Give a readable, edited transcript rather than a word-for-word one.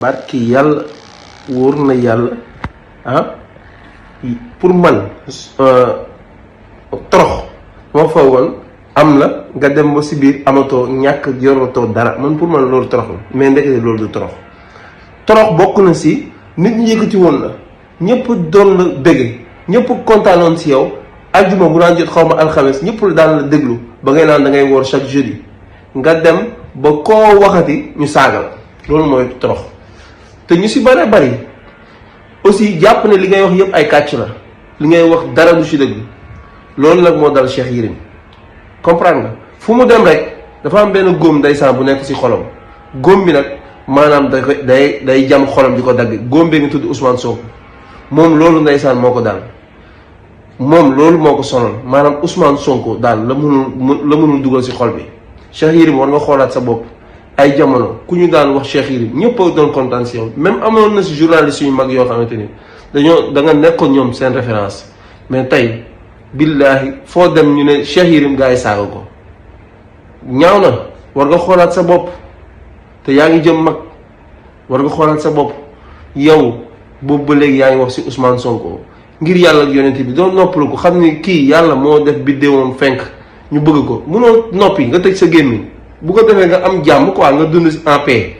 barki yàlla wóor na yàlla pour man torox moo fa woon am la nga dem ba si biir amatoo ñàkk yorotoo dara man pour man loolu torox la mais ndekete loolu du torox bokk na si nit ñi yëkkati woon la ñëpp doon la bëgge ñëpp kontaanoon si yow aljuma bu daan jot xaw ma alxames ñëpp la daan la déglu ba ngay naan da ngay woor chaque jeudi nga dem ba koo waxati ñu saagal loolu mooy torox. te ñu si bari bari aussi jàpp ne li ngay wax yëpp ay kàcc la li ngay wax dara du si dëgg loolu nag moo dal Cheikh Yérim comprendre nga fu mu dem rek dafa am benn góom ndeysaan bu nekk si xolam góom bi nag maanaam day jam xolam di ko dagg góom bi nga tudd Ousmane Sonko moom loolu ndeysaan moo ko daal moom loolu moo ko sonal maanaam Ousmane Sonko daal la mënul dugal si xol bi Cheikh Yérim war nga xoolaat sa bopp. ay jamono ku ñu daan wax Cheikh Yérim ñëpp a doon kontaan si yow même amoon na si journaliste yu mag yoo xamante ni da nga nekkoon ñoom seen référence mais tey billaahi foo dem ñu ne Cheikh Yérim gaa yi saaga ko ñaaw na war nga xoolaat sa bopp te yaa ngi jëm mag war nga xoolaat sa bopp yow boobu ba léegi yaa ngi wax si Ousmane Sonko ngir yàlla ak yonent bi doon noppalu ko xam ni kii yàlla moo def biddéewam fenk ñu bëgg ko munoo noppi nga tëj sa gémmiñ bu ko defee nga am jàmm quoi nga dund en paix